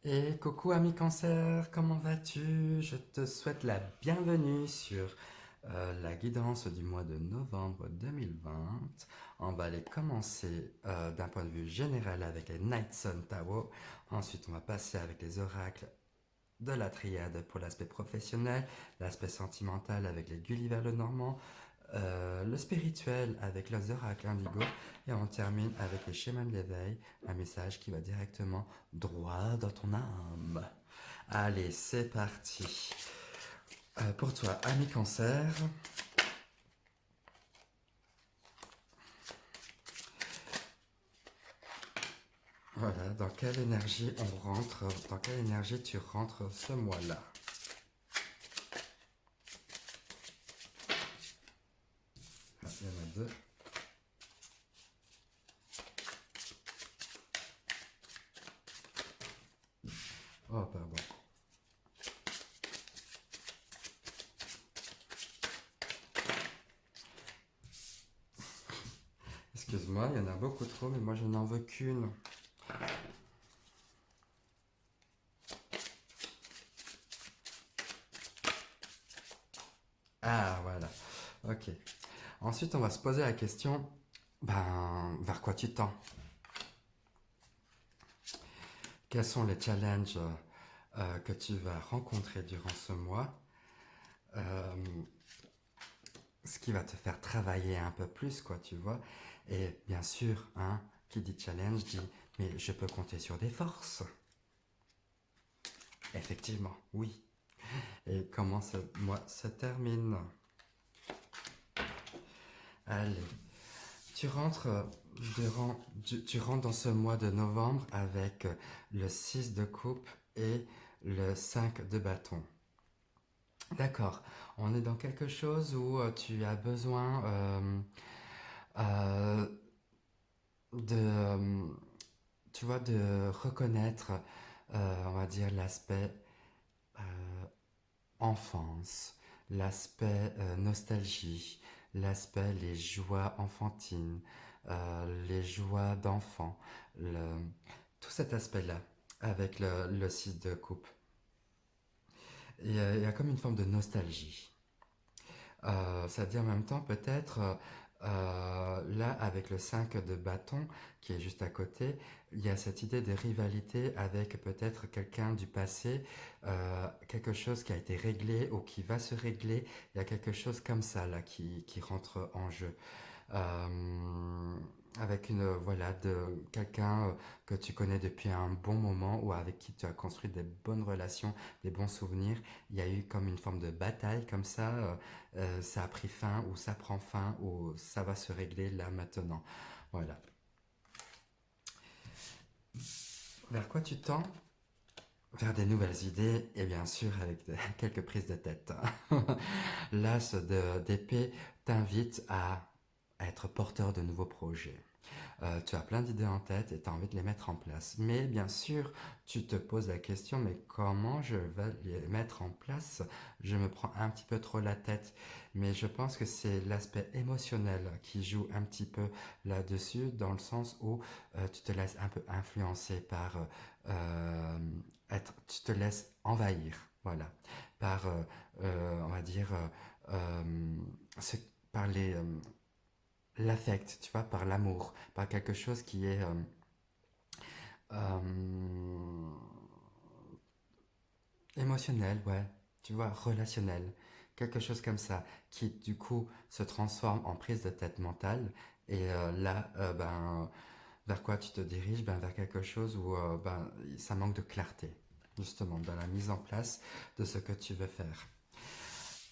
Et coucou ami cancer, comment vas-tu? Je te souhaite la bienvenue sur la guidance du mois de novembre 2020. On va aller commencer d'un point de vue général avec les Night Sun Tarot. Ensuite, on va passer avec les oracles de la triade pour l'aspect professionnel, l'aspect sentimental avec les Gulliver le Normand, le spirituel avec les oracles indigo, et on termine avec les schémas de l'éveil, un message qui va directement droit dans ton âme. Allez, c'est parti. Pour toi, ami cancer, voilà, dans quelle énergie on rentre, dans quelle énergie tu rentres ce mois-là? Ah, il y en a deux. Oh, pardon. Excuse-moi, il y en a beaucoup trop, mais moi je n'en veux qu'une. Ah, voilà. Ok. Ensuite, on va se poser la question, ben, vers quoi tu tends? Quels sont les challenges que tu vas rencontrer durant ce mois? Euh, Ce qui va te faire travailler un peu plus, quoi, tu vois. Et bien sûr, hein, qui dit challenge dit, mais je peux compter sur des forces. Effectivement, oui. Et comment ce mois se termine? Allez, tu rentres, tu rentres dans ce mois de novembre avec le 6 de coupe et le 5 de bâton. D'accord, on est dans quelque chose où tu as besoin euh, de, tu vois, de reconnaître, on va dire, l'aspect euh, enfance, l'aspect nostalgie, l'aspect les joies enfantines, les joies d'enfant, tout cet aspect-là avec le 6 de coupe. Et il y a comme une forme de nostalgie. C'est-à-dire en même temps, peut-être, là, avec le 5 de bâton, qui est juste à côté, il y a cette idée de rivalité avec peut-être quelqu'un du passé, quelque chose qui a été réglé ou qui va se régler. Il y a quelque chose comme ça, là, qui rentre en jeu. Euh, Avec une, voilà, de quelqu'un que tu connais depuis un bon moment ou avec qui tu as construit des bonnes relations, des bons souvenirs. Il y a eu comme une forme de bataille comme ça. Ça a pris fin ou ça prend fin ou ça va se régler là maintenant. Voilà. Vers quoi tu tends? Vers des nouvelles idées et bien sûr avec quelques prises de tête. L'as d'épée t'invite à être porteur de nouveaux projets. Tu as plein d'idées en tête et tu as envie de les mettre en place. Mais bien sûr, tu te poses la question, mais comment je vais les mettre en place? Je me prends un petit peu trop la tête. Mais je pense que c'est l'aspect émotionnel qui joue un petit peu là-dessus, dans le sens où tu te laisses un peu influencer par tu te laisses envahir, voilà, par, on va dire, euh, ce, par l'affect, tu vois, par l'amour, par quelque chose qui est euh, émotionnel, ouais, tu vois, relationnel, quelque chose comme ça, qui du coup se transforme en prise de tête mentale. Et là, ben, vers quoi tu te diriges? Ben, vers quelque chose où ben, ça manque de clarté, justement, dans la mise en place de ce que tu veux faire.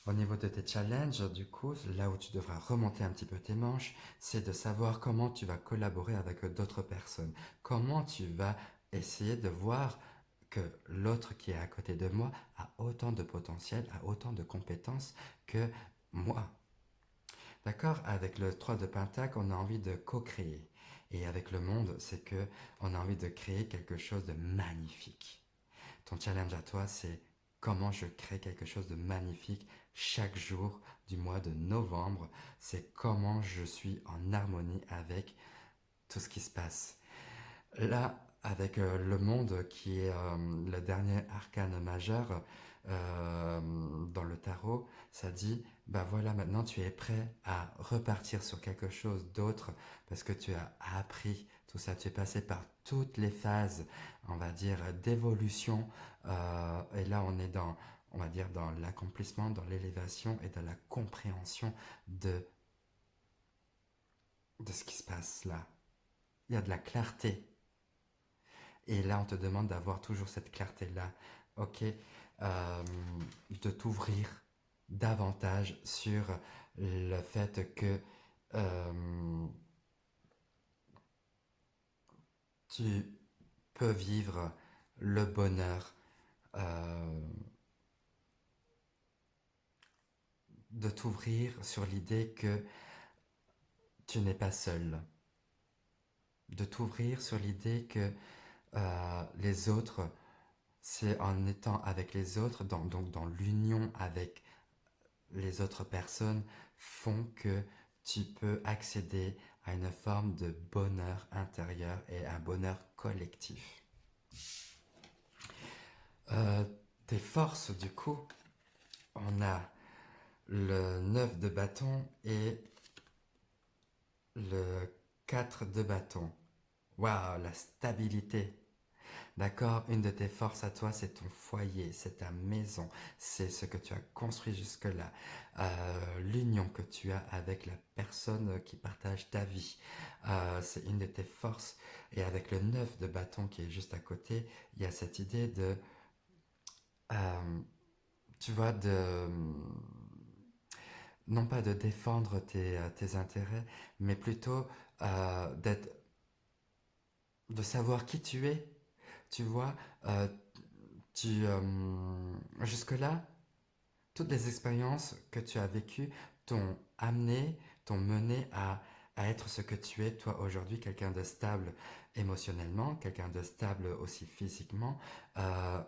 Au niveau de tes challenges, du coup, là où tu devras remonter un petit peu tes manches, c'est de savoir comment tu vas collaborer avec d'autres personnes. Comment tu vas essayer de voir que l'autre qui est à côté de moi a autant de potentiel, a autant de compétences que moi. D'accord? Avec le 3 de Pentacle, on a envie de co-créer. Et avec le monde, c'est que on a envie de créer quelque chose de magnifique. Ton challenge à toi, c'est comment je crée quelque chose de magnifique chaque jour du mois de novembre. C'est comment je suis en harmonie avec tout ce qui se passe. Là, avec le monde qui est le dernier arcane majeur dans le tarot, ça dit, bah voilà, maintenant tu es prêt à repartir sur quelque chose d'autre parce que tu as appris tout ça, tu es passé par toutes les phases, on va dire, d'évolution et là on est dans, on va dire, dans l'accomplissement, dans l'élévation et dans la compréhension de, de ce qui se passe là. Il y a de la clarté. Et là, on te demande d'avoir toujours cette clarté-là, ok, euh, de t'ouvrir davantage sur le fait que euh, tu peux vivre le bonheur, euh, de t'ouvrir sur l'idée que tu n'es pas seul, de t'ouvrir sur l'idée que les autres, c'est en étant avec les autres, donc dans l'union avec les autres personnes font que tu peux accéder à une forme de bonheur intérieur et un bonheur collectif. Euh, Tes forces, du coup, on a le 9 de bâton et le 4 de bâton. Waouh, la stabilité. D'accord? Une de tes forces à toi, c'est ton foyer, c'est ta maison, c'est ce que tu as construit jusque-là, l'union que tu as avec la personne qui partage ta vie. C'est une de tes forces. Et avec le 9 de bâton qui est juste à côté, il y a cette idée de, euh, tu vois, de, non pas de défendre tes intérêts, mais plutôt d'être, de savoir qui tu es. Tu vois, euh, jusque-là, toutes les expériences que tu as vécues t'ont amené, t'ont mené à être ce que tu es toi aujourd'hui, quelqu'un de stable émotionnellement, quelqu'un de stable aussi physiquement,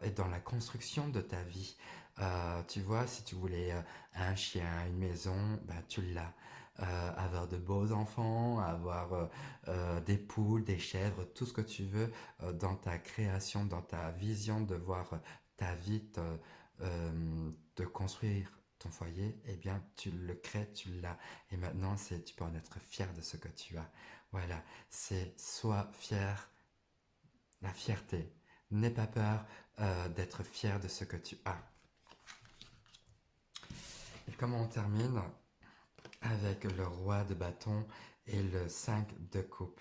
et dans la construction de ta vie. Tu vois, si tu voulais un chien, une maison, bah, tu l'as. Avoir de beaux enfants, avoir des poules, des chèvres, tout ce que tu veux dans ta création, dans ta vision de voir ta vie, de construire ton foyer, eh bien, tu le crées, tu l'as. Et maintenant, tu peux en être fier de ce que tu as. Voilà, c'est sois fier, la fierté. N'aie pas peur d'être fier de ce que tu as. Et comment on termine? Avec le roi de bâton et le 5 de coupe.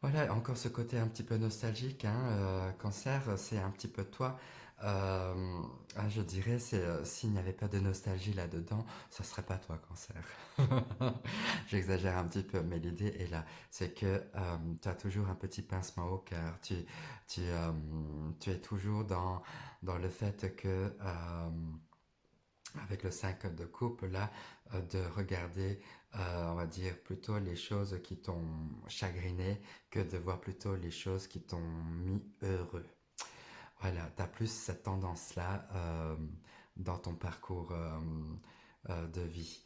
Voilà, encore ce côté un petit peu nostalgique, hein, Cancer, c'est un petit peu toi. Je dirais, s'il n'y avait pas de nostalgie là-dedans, ce serait pas toi, Cancer. J'exagère un petit peu, mais l'idée est là. C'est que tu as toujours un petit pincement au cœur. Tu es toujours dans le fait que avec le 5 de coupe, là, de regarder, on va dire, plutôt les choses qui t'ont chagriné que de voir plutôt les choses qui t'ont mis heureux. Voilà, tu as plus cette tendance-là dans ton parcours de vie.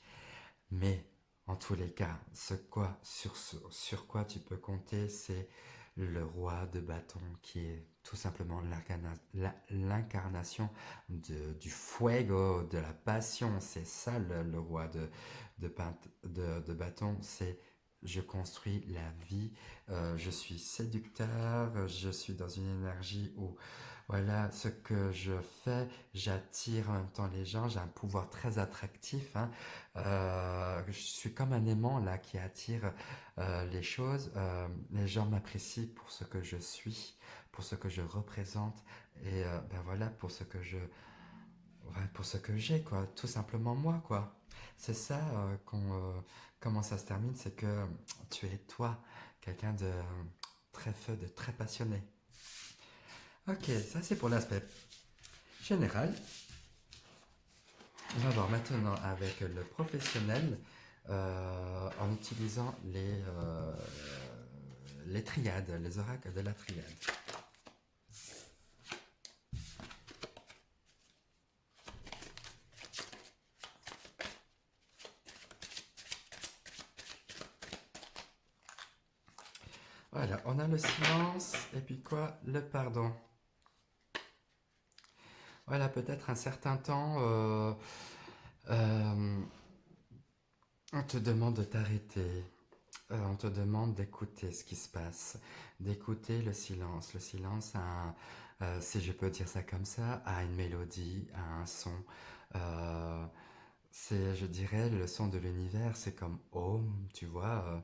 Mais en tous les cas, sur quoi tu peux compter, c'est le roi de bâton qui est tout simplement l'incarnation du fuego, de la passion. C'est ça le roi de bâton, c'est je construis la vie, je suis séducteur, je suis dans une énergie où voilà, ce que je fais, j'attire en même temps les gens, j'ai un pouvoir très attractif, hein. Je suis comme un aimant là qui attire les choses. Les gens m'apprécient pour ce que je suis, pour ce que je représente et ben voilà pour ce que j'ai quoi, tout simplement moi quoi. C'est ça comment ça se termine, c'est que tu es toi, quelqu'un de très feu, de très passionné. Ok, ça c'est pour l'aspect général. On va voir maintenant avec le professionnel en utilisant les triades, les oracles de la triade. Voilà, on a déjà le silence et puis quoi? Le pardon. Voilà, peut-être un certain temps, euh, on te demande de t'arrêter, on te demande d'écouter ce qui se passe, d'écouter le silence. Le silence a si je peux dire ça comme ça, a une mélodie, a un son. Euh, c'est, je dirais, le son de l'univers, c'est comme Om, tu vois,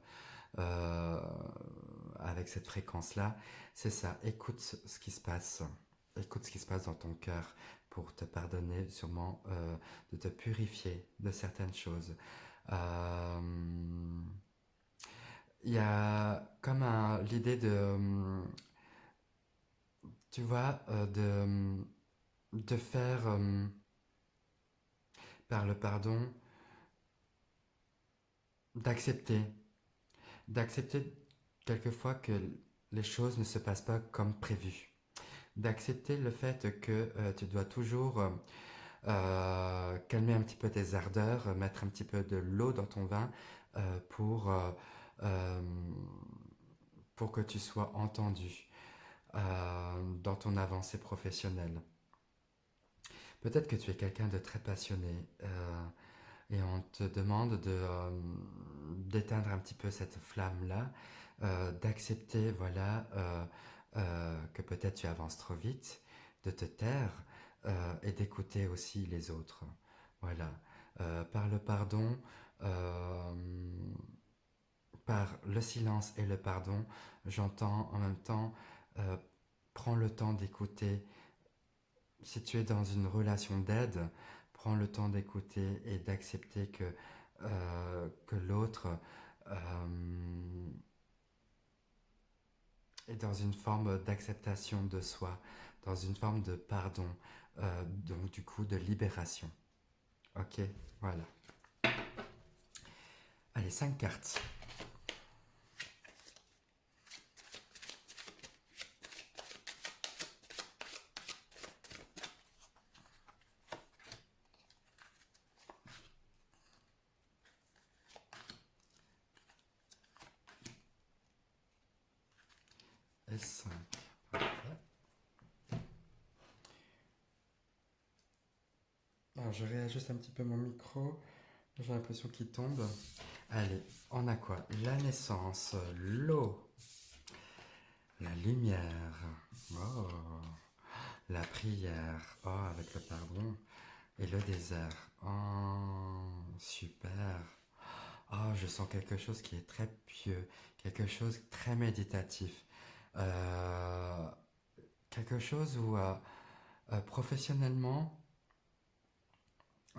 euh, avec cette fréquence-là. C'est ça, écoute ce qui se passe. Écoute ce qui se passe dans ton cœur pour te pardonner, sûrement, de te purifier de certaines choses. Euh, Il y a comme l'idée de, tu vois, de faire par le pardon, d'accepter, d'accepter quelquefois que les choses ne se passent pas comme prévu, d'accepter le fait que tu dois toujours calmer un petit peu tes ardeurs, mettre un petit peu de l'eau dans ton vin euh, pour, euh, euh, pour que tu sois entendu dans ton avancée professionnelle. Peut-être que tu es quelqu'un de très passionné et on te demande d'éteindre un petit peu cette flamme-là, d'accepter voilà, que peut-être tu avances trop vite, de te taire et d'écouter aussi les autres. Voilà. Par le pardon, euh, par le silence et le pardon, j'entends en même temps, euh, prends le temps d'écouter. Si tu es dans une relation d'aide, prends le temps d'écouter et d'accepter que l'autre est dans une forme d'acceptation de soi, dans une forme de pardon, donc du coup de libération. Ok, voilà. Allez, 5 cartes. Et 5. Parfait. Alors je réajuste un petit peu mon micro, j'ai l'impression qu'il tombe. Allez, on a quoi? La naissance, l'eau, la lumière, oh, la prière, oh, avec le pardon, et le désert, oh, super. Oh, je sens quelque chose qui est très pieux, quelque chose de très méditatif, Euh, quelque chose où professionnellement,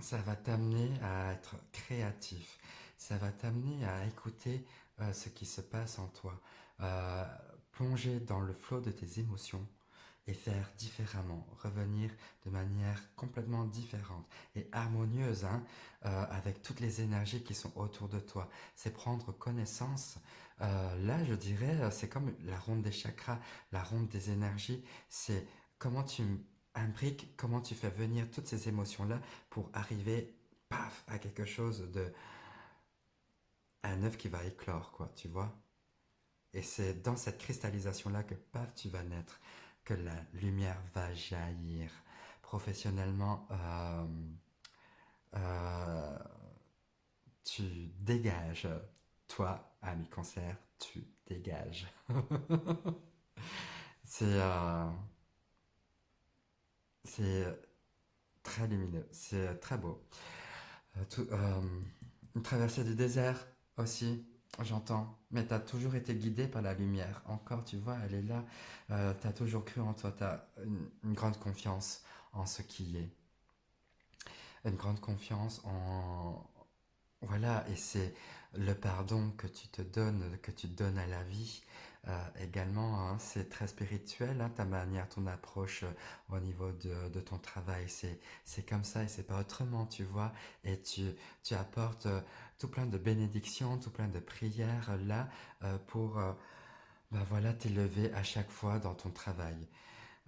ça va t'amener à être créatif, ça va t'amener à écouter ce qui se passe en toi, euh, plonger dans le flot de tes émotions et faire différemment, revenir de manière complètement différente et harmonieuse hein, avec toutes les énergies qui sont autour de toi. C'est prendre connaissance. Là, je dirais, c'est comme la ronde des chakras, la ronde des énergies. C'est comment tu imbriques, comment tu fais venir toutes ces émotions-là pour arriver, paf, à quelque chose de un œuf qui va éclore, quoi, tu vois. Et c'est dans cette cristallisation-là que, paf, tu vas naître, que la lumière va jaillir. Professionnellement, euh, tu dégages. Toi, ami cancer, tu dégages. C'est c'est très lumineux, c'est très beau. Une traversée du désert aussi, j'entends. Mais tu as toujours été guidé par la lumière. Encore, tu vois, elle est là. Tu as toujours cru en toi. Tu as une grande confiance en ce qui est. Une grande confiance en... Voilà, et c'est le pardon que tu te donnes, que tu donnes à la vie. Également, hein, c'est très spirituel, hein, ta manière, ton approche au niveau de ton travail. C'est comme ça et c'est pas autrement, tu vois. Et tu apportes tout plein de bénédictions, tout plein de prières là pour bah, voilà, t'élever à chaque fois dans ton travail.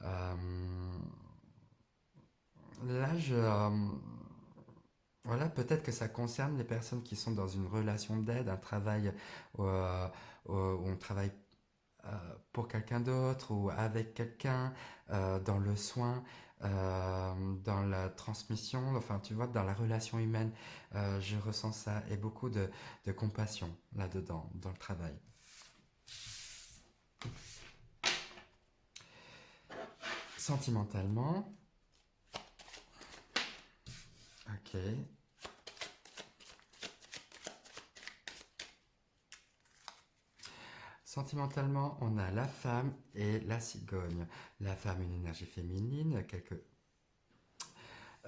Euh, Là, voilà, peut-être que ça concerne les personnes qui sont dans une relation d'aide, un travail où on travaille pour quelqu'un d'autre ou avec quelqu'un, dans le soin, dans la transmission, enfin tu vois, dans la relation humaine, je ressens ça et beaucoup de compassion là-dedans, dans le travail. Sentimentalement, ok. Sentimentalement, on a la femme et la cigogne. La femme, une énergie féminine,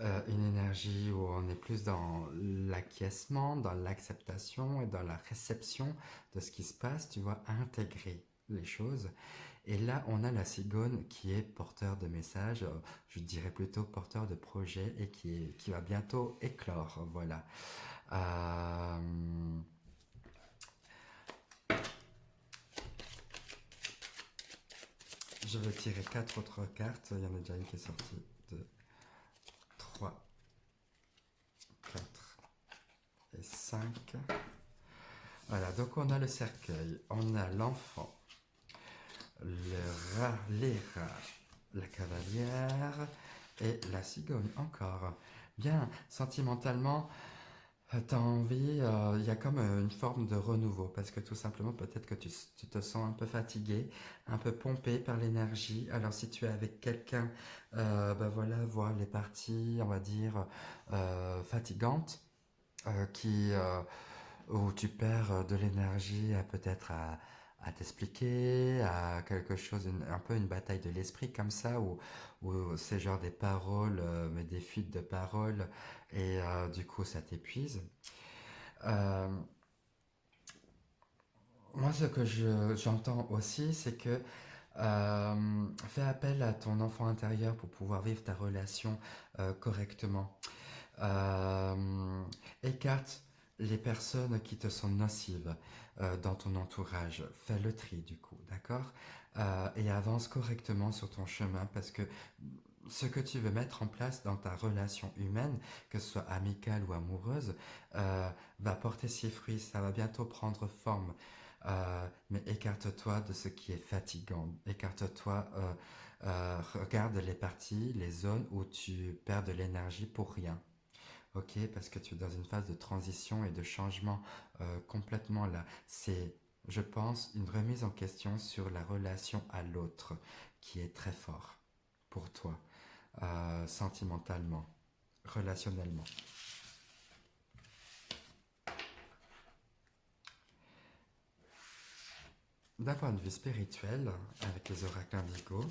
une énergie où on est plus dans l'acquiescement, dans l'acceptation et dans la réception de ce qui se passe, tu vois, intégrer les choses. Et là, on a la cigogne qui est porteur de messages, je dirais plutôt porteur de projets et qui va bientôt éclore, voilà. Euh, je vais tirer quatre autres cartes, il y en a déjà une qui est sortie, deux, trois, quatre et cinq. Voilà, donc on a le cercueil, on a l'enfant, le rat, les rats, la cavalière et la cigogne encore. Bien, sentimentalement, t'as envie, il y a comme une forme de renouveau parce que tout simplement peut-être que tu te sens un peu fatigué, un peu pompé par l'énergie. Alors si tu es avec quelqu'un, bah voilà, voir les parties, on va dire, fatigantes, qui, où tu perds de l'énergie à peut-être à t'expliquer, à quelque chose, un peu une bataille de l'esprit comme ça, où c'est genre des paroles, mais des fuites de paroles, et du coup ça t'épuise. Euh, Moi, ce que j'entends aussi, c'est que fais appel à ton enfant intérieur pour pouvoir vivre ta relation correctement. Euh, Écarte les personnes qui te sont nocives dans ton entourage. Fais le tri du coup, d'accord. Et avance correctement sur ton chemin parce que ce que tu veux mettre en place dans ta relation humaine, que ce soit amicale ou amoureuse, va porter ses fruits. Ça va bientôt prendre forme. Mais écarte-toi de ce qui est fatigant. Écarte-toi. Regarde les parties, les zones où tu perds de l'énergie pour rien. Ok, parce que tu es dans une phase de transition et de changement complètement là. C'est, je pense, une remise en question sur la relation à l'autre qui est très fort pour toi, sentimentalement, relationnellement. D'un point de vue spirituel, avec les oracles indigos,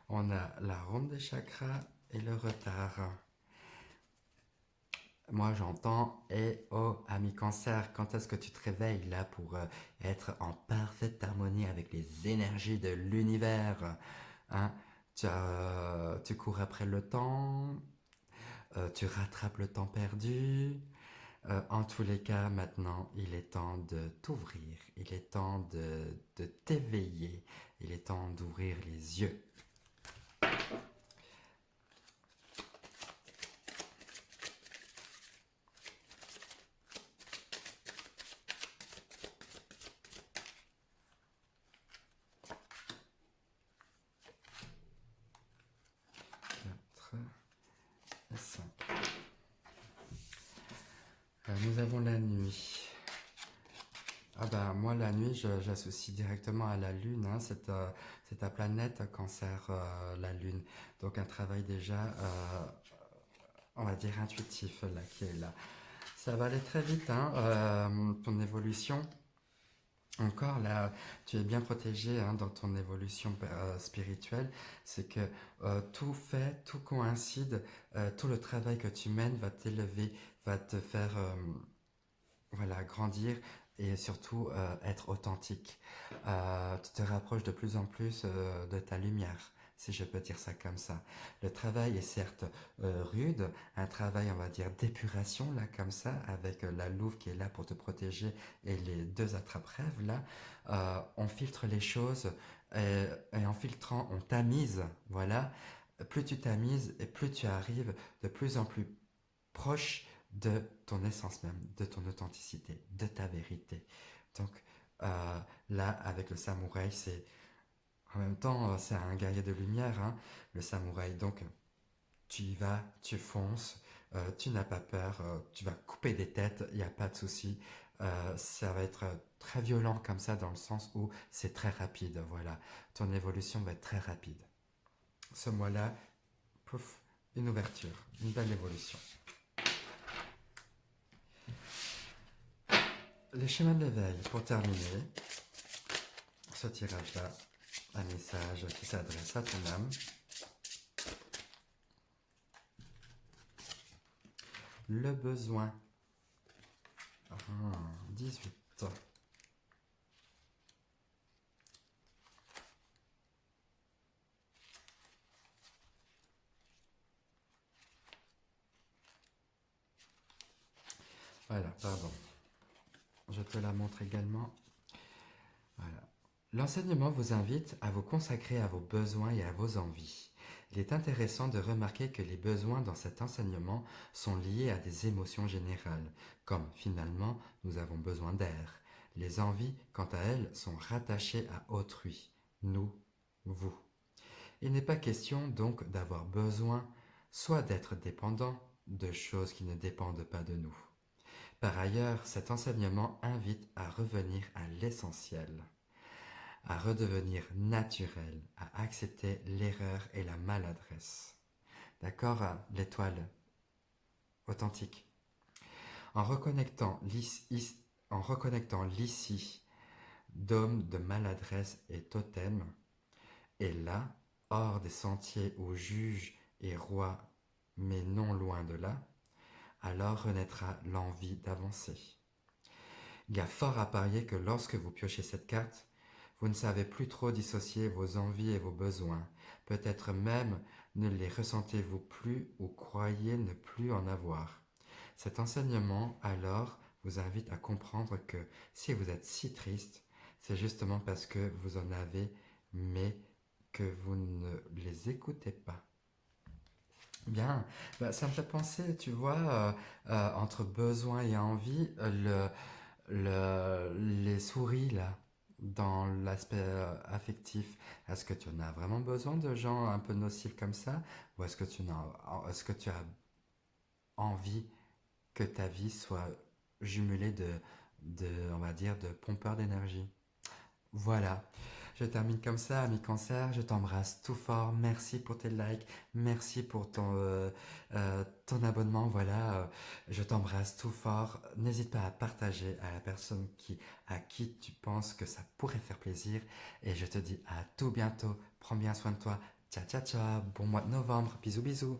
on a la ronde des chakras et le retard. Moi, j'entends, et oh, ami cancer, quand est-ce que tu te réveilles là pour être en parfaite harmonie avec les énergies de l'univers, hein? Tu cours après le temps, tu rattrapes le temps perdu. En tous les cas, maintenant, il est temps de t'ouvrir, il est temps de t'éveiller, il est temps d'ouvrir les yeux. 4 et 5. Nous avons la nuit. Ah bah moi la nuit j'associe directement à la lune, hein, c'est ta planète cancer, la lune. Donc un travail déjà, on va dire intuitif là qui est là. Ça va aller très vite, hein, ton évolution. Encore là, tu es bien protégé hein, dans ton évolution spirituelle. C'est que tout fait, tout coïncide, tout le travail que tu mènes va t'élever, va te faire voilà, grandir et surtout être authentique. Tu te rapproches de plus en plus de ta lumière, si je peux dire ça comme ça. Le travail est certes rude, un travail, on va dire, d'épuration, là, comme ça, avec la louve qui est là pour te protéger et les deux attrape-rêves, là. On filtre les choses et en filtrant, on tamise, voilà. Plus tu tamises et plus tu arrives de plus en plus proche de ton essence même, de ton authenticité, de ta vérité. Donc là, avec le samouraï, c'est en même temps, c'est un guerrier de lumière, hein, le samouraï. Donc tu y vas, tu fonces, tu n'as pas peur, tu vas couper des têtes, il n'y a pas de souci. Ça va être très violent comme ça dans le sens où c'est très rapide, voilà. Ton évolution va être très rapide. Ce mois-là, pouf, une ouverture, une belle évolution. Les chemins de l'éveil, pour terminer, ce tirage-là, un message qui s'adresse à ton âme. Le besoin. 18. Voilà, pardon. Je te la montre également. Voilà. L'enseignement vous invite à vous consacrer à vos besoins et à vos envies. Il est intéressant de remarquer que les besoins dans cet enseignement sont liés à des émotions générales, comme finalement nous avons besoin d'air. Les envies, quant à elles, sont rattachées à autrui, nous, vous. Il n'est pas question donc d'avoir besoin, soit d'être dépendant de choses qui ne dépendent pas de nous. Par ailleurs, cet enseignement invite à revenir à l'essentiel, à redevenir naturel, à accepter l'erreur et la maladresse. D'accord? L'étoile authentique. En reconnectant l'ici d'homme de maladresse et totem, et là, hors des sentiers où juge et roi, mais non loin de là, alors renaîtra l'envie d'avancer. Il y a fort à parier que lorsque vous piochez cette carte, vous ne savez plus trop dissocier vos envies et vos besoins. Peut-être même ne les ressentez-vous plus ou croyez ne plus en avoir. Cet enseignement, alors, vous invite à comprendre que si vous êtes si triste, c'est justement parce que vous en avez, mais que vous ne les écoutez pas. Bien, bah, ça me fait penser, tu vois, entre besoin et envie, les souris là, dans l'aspect affectif, est-ce que tu en as vraiment besoin de gens un peu nocifs comme ça, ou est-ce que tu as envie que ta vie soit jumelée on va dire, de pompeurs d'énergie? Voilà. Je termine comme ça, ami cancer. Je t'embrasse tout fort. Merci pour tes likes. Merci pour ton abonnement. Voilà. Je t'embrasse tout fort. N'hésite pas à partager à la personne à qui tu penses que ça pourrait faire plaisir. Et je te dis à tout bientôt. Prends bien soin de toi. Ciao, ciao, ciao. Bon mois de novembre. Bisous, bisous.